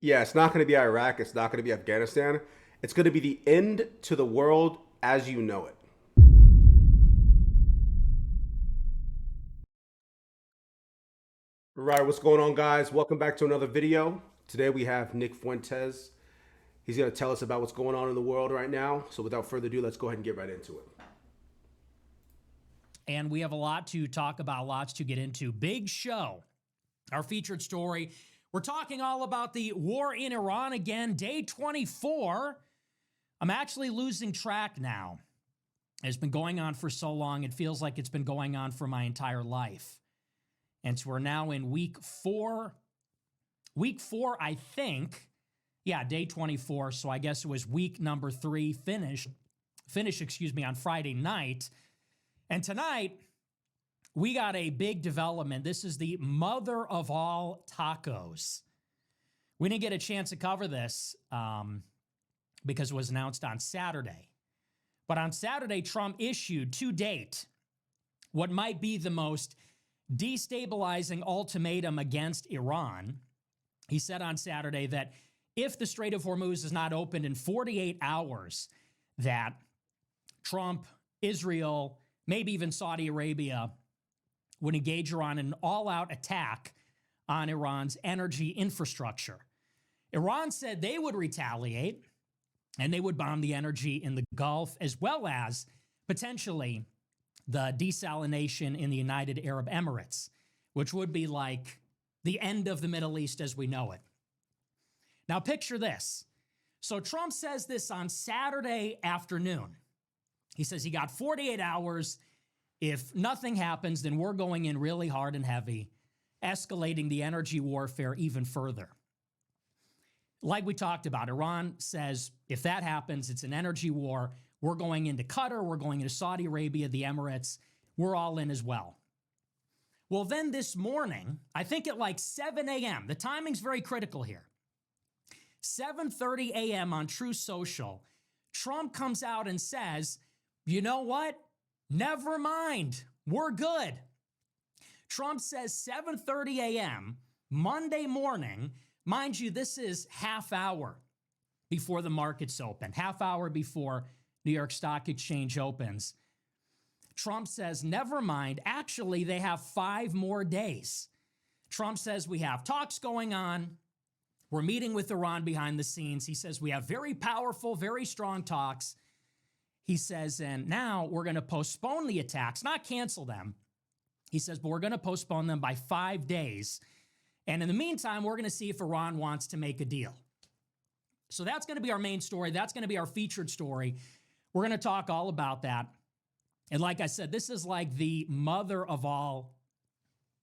Yeah, it's not going to be Iraq. It's not going to be Afghanistan. It's going to be the end to the world as you know it. Right, what's going on, guys? Welcome back to another video. Today we have Nick Fuentes. He's going to tell us about what's going on in the world right now. So without further ado, let's go ahead and get right into it. And we have a lot to talk about, lots to get into. Big show. Our featured story. We're talking all about the war in Iran again, day 24. I'm actually losing track now. It's been going on for so long, it feels like it's been going on for my entire life. And so we're now in week four. Week four, I think. Yeah, day 24. So I guess it was week number 3 finish, on Friday night. And tonight, we got a big development. This is the mother of all tacos. We didn't get a chance to cover this because it was announced on Saturday. But on Saturday, Trump issued to date what might be the most destabilizing ultimatum against Iran. He said on Saturday that if the Strait of Hormuz is not opened in 48 hours, that Trump, Israel, maybe even Saudi Arabia would engage Iran in an all-out attack on Iran's energy infrastructure. Iran said they would retaliate and they would bomb the energy in the Gulf, as well as potentially the desalination in the United Arab Emirates, which would be like the end of the Middle East as we know it. Now picture this. So Trump says this on Saturday afternoon. He says he got 48 hours. If nothing happens, then we're going in really hard and heavy, escalating the energy warfare even further. Like we talked about, Iran says if that happens, it's an energy war. We're going into Qatar, we're going into Saudi Arabia, the Emirates. We're all in as well. Well, then this morning, I think at like 7 a.m., the timing's very critical here. 7:30 a.m. on Truth Social, Trump comes out and says, you know what? Never mind. We're good. Trump says 7:30 a.m. Monday morning. Mind you, this is half hour before the markets open, half hour before New York Stock Exchange opens. Trump says, never mind. Actually, they have 5 more days. Trump says we have talks going on. We're meeting with Iran behind the scenes. He says we have very powerful, very strong talks. He says, and now we're going to postpone the attacks, not cancel them. He says, but we're going to postpone them by 5 days. And in the meantime, we're going to see if Iran wants to make a deal. So that's going to be our main story. That's going to be our featured story. We're going to talk all about that. And like I said, this is like the mother of all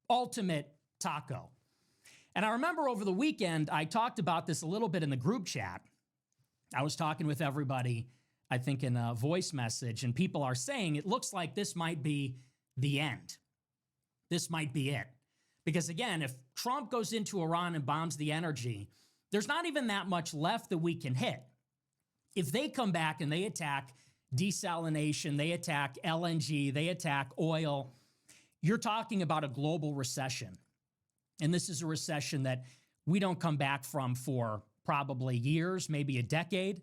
ultimate taco. And I remember over the weekend, I talked about this a little bit in the group chat. I was talking with everybody, I think in a voice message, and people are saying it looks like this might be the end. This might be it. Because again, if Trump goes into Iran and bombs the energy, there's not even that much left that we can hit. If they come back and they attack desalination, they attack LNG, they attack oil, you're talking about a global recession. And this is a recession that we don't come back from for probably years, maybe a decade.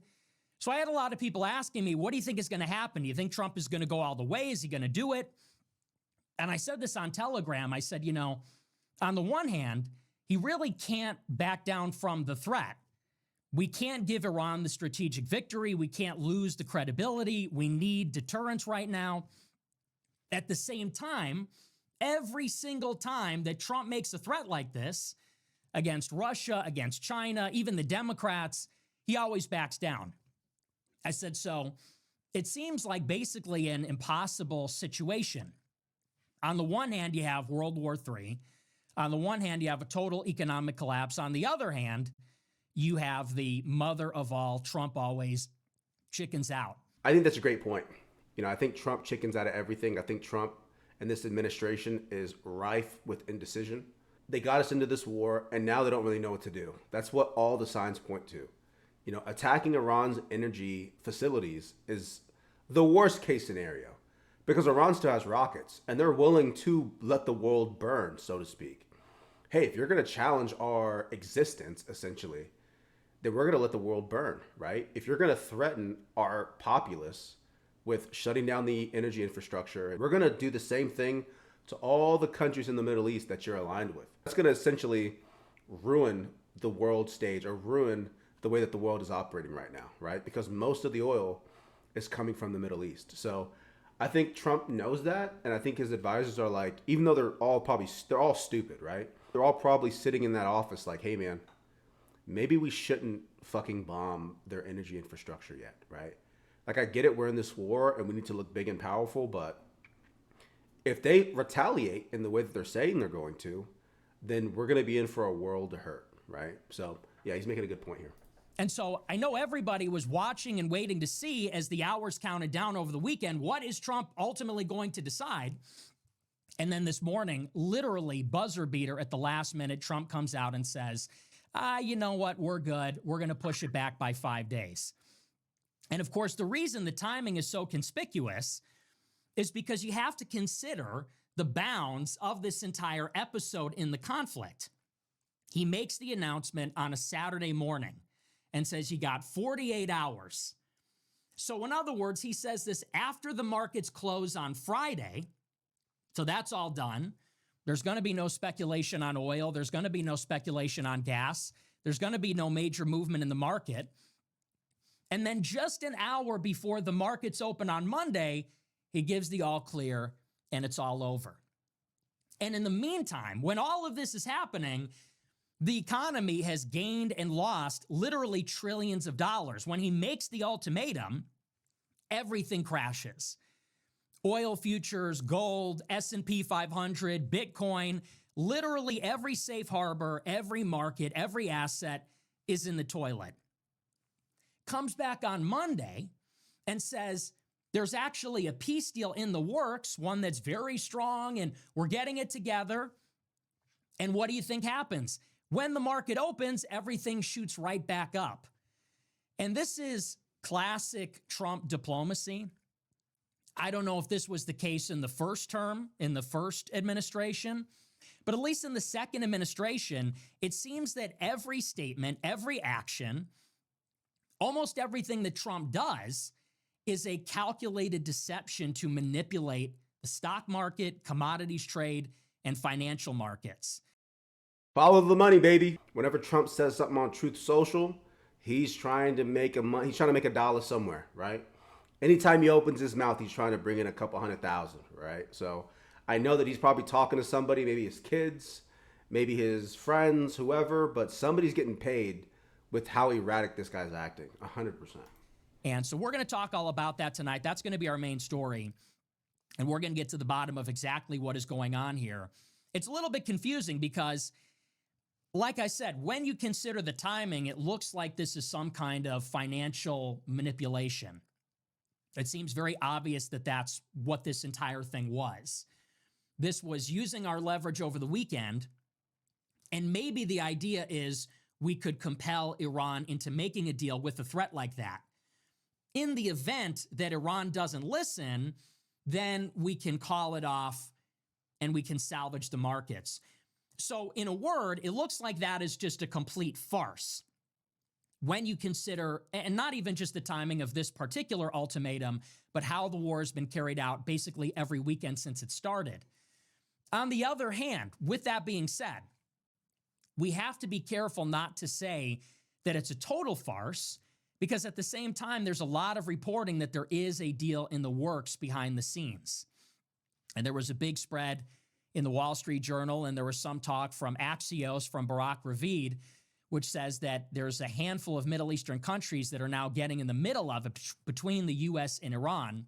So I had a lot of people asking me, what do you think is going to happen? Do you think Trump is going to go all the way? Is he going to do it? And I said this on Telegram. I said, on the one hand, he really can't back down from the threat. We can't give Iran the strategic victory. We can't lose the credibility. We need deterrence right now. At the same time, every single time that Trump makes a threat like this against Russia, against China, even the Democrats, he always backs down. I said, so it seems like basically an impossible situation. On the one hand, you have World War III. On the one hand, you have a total economic collapse. On the other hand, you have the mother of all, Trump always chickens out. I think that's a great point. I think Trump chickens out of everything. I think Trump and this administration is rife with indecision. They got us into this war, and now they don't really know what to do. That's what all the signs point to. Attacking Iran's energy facilities is the worst case scenario because Iran still has rockets, and they're willing to let the world burn, so to speak. Hey, if you're going to challenge our existence, essentially, then we're going to let the world burn, right? If you're going to threaten our populace with shutting down the energy infrastructure, we're going to do the same thing to all the countries in the Middle East that you're aligned with. That's going to essentially ruin the world stage or ruin the way that the world is operating right now, right? Because most of the oil is coming from the Middle East. So I think Trump knows that, and I think his advisors are like, even though they're all stupid, right? They're all probably sitting in that office like, hey man, maybe we shouldn't fucking bomb their energy infrastructure yet, right? Like I get it, we're in this war and we need to look big and powerful, but if they retaliate in the way that they're saying they're going to, then we're going to be in for a world to hurt, right? So yeah, he's making a good point here. And so I know everybody was watching and waiting to see as the hours counted down over the weekend, what is Trump ultimately going to decide? And then this morning, literally buzzer beater at the last minute, Trump comes out and says, you know what, we're good. We're going to push it back by 5 days. And of course, the reason the timing is so conspicuous is because you have to consider the bounds of this entire episode in the conflict. He makes the announcement on a Saturday morning and says he got 48 hours. So in other words, he says this after the markets close on Friday. So that's all done. There's going to be no speculation on oil. There's going to be no speculation on gas. There's going to be no major movement in the market. And then just an hour before the markets open on Monday, he gives the all clear and it's all over. And in the meantime, when all of this is happening, the economy has gained and lost literally trillions of dollars. When he makes the ultimatum, everything crashes. Oil futures, gold, S&P 500, Bitcoin, literally every safe harbor, every market, every asset is in the toilet. Comes back on Monday and says there's actually a peace deal in the works, one that's very strong, and we're getting it together. And what do you think happens? When the market opens, everything shoots right back up. And this is classic Trump diplomacy. I don't know if this was the case in the first term, in the first administration, but at least in the second administration, it seems that every statement, every action, almost everything that Trump does is a calculated deception to manipulate the stock market, commodities trade, and financial markets. Follow the money, baby. Whenever Trump says something on Truth Social, he's trying to make a dollar somewhere, right? Anytime he opens his mouth, he's trying to bring in a couple 100,000, right? So I know that he's probably talking to somebody, maybe his kids, maybe his friends, whoever, but somebody's getting paid with how erratic this guy's acting, 100%. And so we're going to talk all about that tonight. That's going to be our main story. And we're going to get to the bottom of exactly what is going on here. It's a little bit confusing because, like I said, when you consider the timing, it looks like this is some kind of financial manipulation. It seems very obvious that that's what this entire thing was. This was using our leverage over the weekend, and maybe the idea is we could compel Iran into making a deal with a threat like that. In the event that Iran doesn't listen, then we can call it off and we can salvage the markets. So in a word, it looks like that is just a complete farce. When you consider, and not even just the timing of this particular ultimatum, but how the war has been carried out basically every weekend since it started. On the other hand, with that being said, we have to be careful not to say that it's a total farce, because at the same time, there's a lot of reporting that there is a deal in the works behind the scenes. And there was a big spread in the Wall Street Journal, and there was some talk from Axios, from Barak Ravid, which says that there's a handful of Middle Eastern countries that are now getting in the middle of it between the U.S. and Iran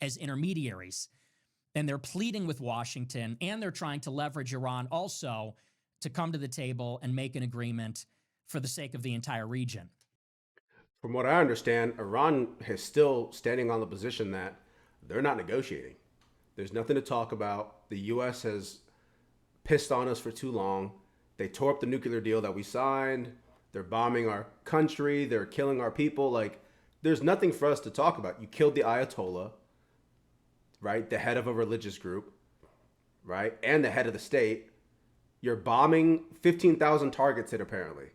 as intermediaries. And they're pleading with Washington, and they're trying to leverage Iran also to come to the table and make an agreement for the sake of the entire region. From what I understand, Iran is still standing on the position that they're not negotiating. There's nothing to talk about. The U.S. has pissed on us for too long. They tore up the nuclear deal that we signed. They're bombing our country. They're killing our people. Like, there's nothing for us to talk about. You killed the Ayatollah, right? The head of a religious group, right? And the head of the state. You're bombing 15,000 targets hit, apparently.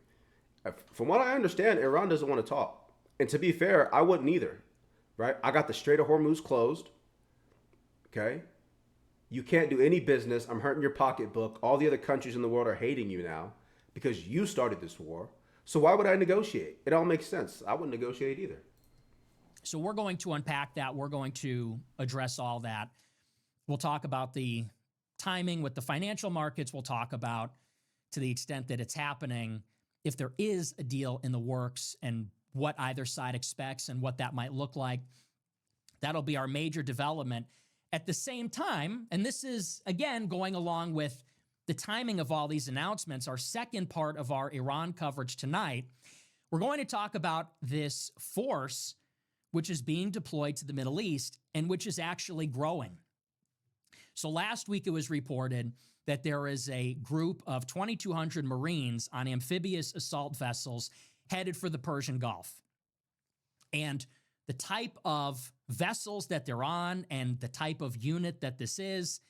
From what I understand, Iran doesn't want to talk. And to be fair, I wouldn't either, right? I got the Strait of Hormuz closed. Okay. You can't do any business. I'm hurting your pocketbook. All the other countries in the world are hating you now because you started this war. So why would I negotiate? It all makes sense. I wouldn't negotiate either. So we're going to unpack that. We're going to address all that. We'll talk about the timing with the financial markets. We'll talk about, to the extent that it's happening, if there is a deal in the works and what either side expects and what that might look like. That'll be our major development. At the same time, and this is, again, going along with the timing of all these announcements, our second part of our Iran coverage tonight, we're going to talk about this force which is being deployed to the Middle East and which is actually growing. So last week it was reported that there is a group of 2,200 Marines on amphibious assault vessels headed for the Persian Gulf. And the type of vessels that they're on and the type of unit that this is,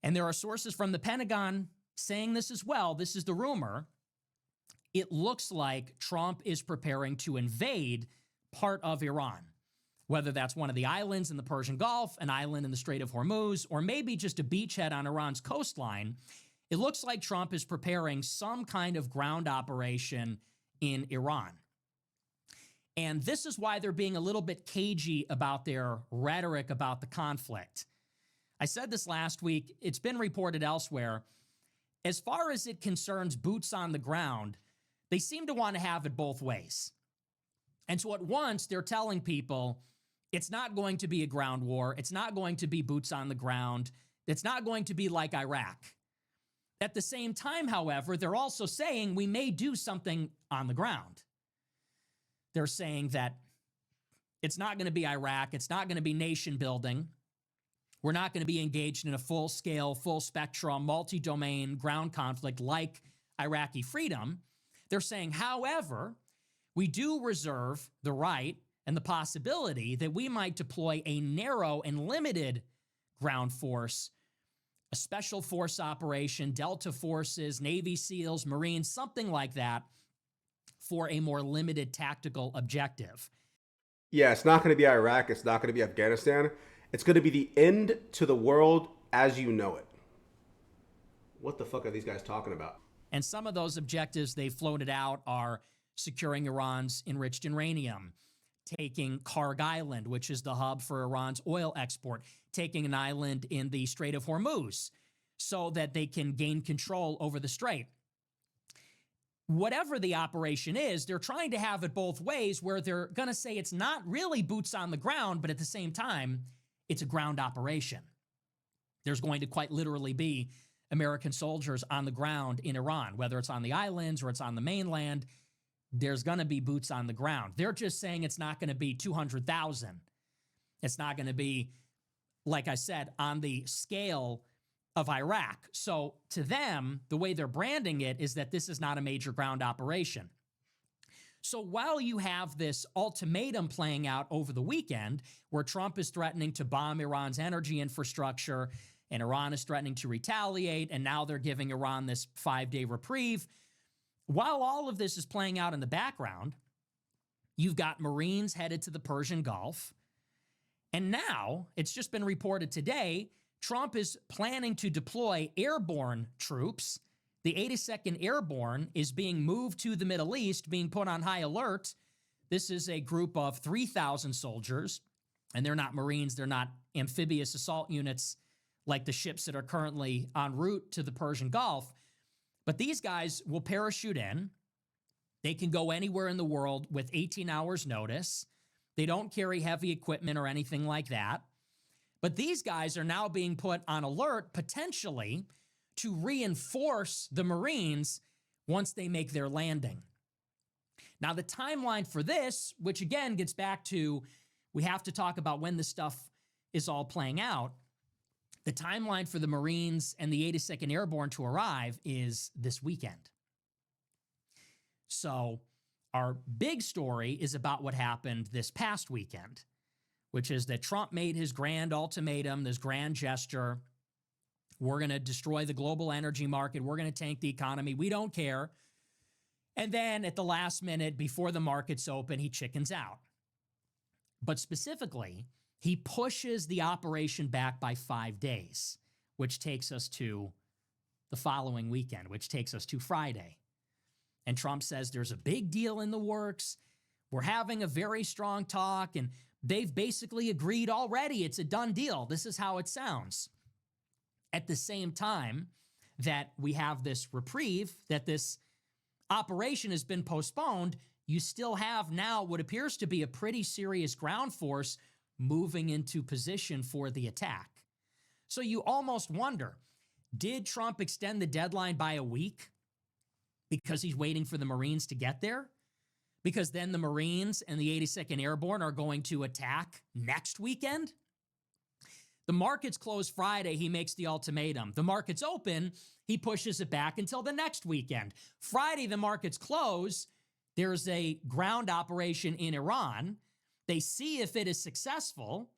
and there are sources from the Pentagon saying this as well, this is the rumor, it looks like Trump is preparing to invade part of Iran, whether that's one of the islands in the Persian Gulf, an island in the Strait of Hormuz, or maybe just a beachhead on Iran's coastline. It looks like Trump is preparing some kind of ground operation in Iran. And this is why they're being a little bit cagey about their rhetoric about the conflict. I said this last week. It's been reported elsewhere. As far as it concerns boots on the ground, they seem to want to have it both ways. And so at once, they're telling people it's not going to be a ground war. It's not going to be boots on the ground. It's not going to be like Iraq. At the same time, however, they're also saying we may do something on the ground. They're saying that it's not going to be Iraq. It's not going to be nation building. We're not going to be engaged in a full-scale, full-spectrum, multi-domain ground conflict like Iraqi freedom. They're saying, however, we do reserve the right and the possibility that we might deploy a narrow and limited ground force, a special force operation, Delta forces, Navy SEALs, Marines, something like that, for a more limited tactical objective. Yeah, it's not going to be Iraq. It's not going to be Afghanistan. It's going to be the end to the world as you know it. What the fuck are these guys talking about? And some of those objectives they floated out are securing Iran's enriched uranium, taking Karg Island, which is the hub for Iran's oil export, taking an island in the Strait of Hormuz so that they can gain control over the strait. Whatever the operation is, they're trying to have it both ways, where they're going to say it's not really boots on the ground, but at the same time, it's a ground operation. There's going to quite literally be American soldiers on the ground in Iran, whether it's on the islands or it's on the mainland. There's going to be boots on the ground. They're just saying it's not going to be 200,000. It's not going to be, like I said, on the scale of Iraq. So to them, the way they're branding it is that this is not a major ground operation. So while you have this ultimatum playing out over the weekend, where Trump is threatening to bomb Iran's energy infrastructure, and Iran is threatening to retaliate, and now they're giving Iran this 5-day reprieve, while all of this is playing out in the background, you've got Marines headed to the Persian Gulf. And now, it's just been reported today, Trump is planning to deploy airborne troops. The 82nd Airborne is being moved to the Middle East, being put on high alert. This is a group of 3,000 soldiers, and they're not Marines. They're not amphibious assault units like the ships that are currently en route to the Persian Gulf. But these guys will parachute in. They can go anywhere in the world with 18 hours notice. They don't carry heavy equipment or anything like that. But these guys are now being put on alert, potentially, to reinforce the Marines once they make their landing. Now, the timeline for this, which again gets back to, we have to talk about when this stuff is all playing out. The timeline for the Marines and the 82nd Airborne to arrive is this weekend. So our big story is about what happened this past weekend, which is that Trump made his grand ultimatum, this grand gesture. We're going to destroy the global energy market. We're going to tank the economy. We don't care. And then at the last minute, before the markets open, he chickens out. But specifically, he pushes the operation back by 5 days, which takes us to the following weekend, which takes us to Friday. And Trump says there's a big deal in the works. We're having a very strong talk, and they've basically agreed already. It's a done deal. This is how it sounds. At the same time that we have this reprieve, that this operation has been postponed, you still have now what appears to be a pretty serious ground force moving into position for the attack. So you almost wonder, did Trump extend the deadline by a week because he's waiting for the Marines to get there? Because then the Marines and the 82nd Airborne are going to attack next weekend? The markets close Friday, he makes the ultimatum. The markets open, he pushes it back until the next weekend. Friday, the markets close. There's a ground operation in Iran. They see if it is successful.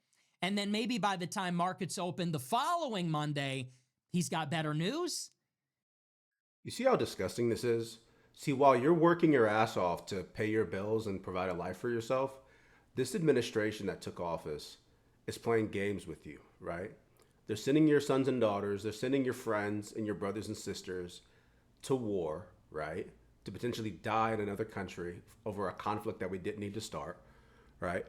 And then maybe by the time markets open the following Monday, he's got better news. You see how disgusting this is? See, while you're working your ass off to pay your bills and provide a life for yourself, this administration that took office is playing games with you, right? They're sending your sons and daughters, they're sending your friends and your brothers and sisters to war, right? To potentially die in another country over a conflict that we didn't need to start, right?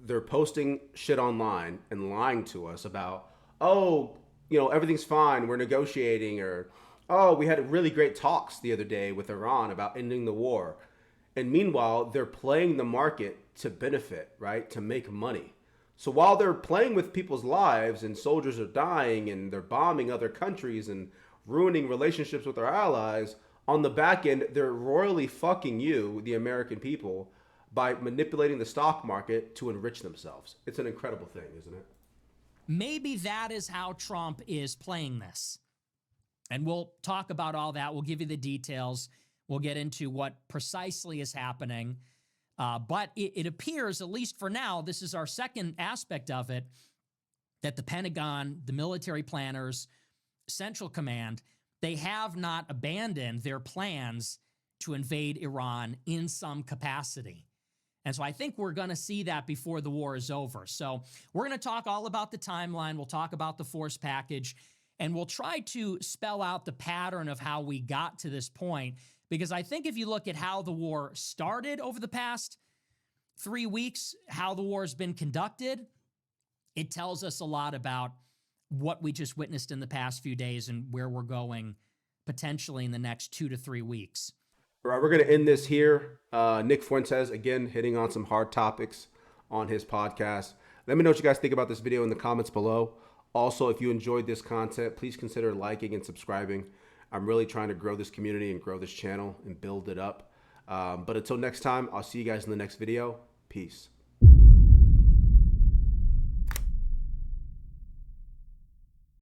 They're posting shit online and lying to us about, oh, everything's fine, we're negotiating, or, oh, we had really great talks the other day with Iran about ending the war. And meanwhile, they're playing the market to benefit, right? To make money. So while they're playing with people's lives and soldiers are dying and they're bombing other countries and ruining relationships with our allies, on the back end, they're royally fucking you, the American people, by manipulating the stock market to enrich themselves. It's an incredible thing, isn't it? Maybe that is how Trump is playing this. And we'll talk about all that. We'll give you the details. We'll get into what precisely is happening. But it appears, at least for now, this is our second aspect of it, that the Pentagon, the military planners, Central Command, they have not abandoned their plans to invade Iran in some capacity. And so I think we're going to see that before the war is over. So we're going to talk all about the timeline. We'll talk about the force package, and we'll try to spell out the pattern of how we got to this point. Because I think if you look at how the war started over the past 3 weeks, how the war has been conducted, it tells us a lot about what we just witnessed in the past few days and where we're going potentially in the next 2 to 3 weeks. All right, we're going to end this here. Nick Fuentes, again, hitting on some hard topics on his podcast. Let me know what you guys think about this video in the comments below. Also, if you enjoyed this content, please consider liking and subscribing. I'm really trying to grow this community and grow this channel and build it up. But until next time, I'll see you guys in the next video. Peace.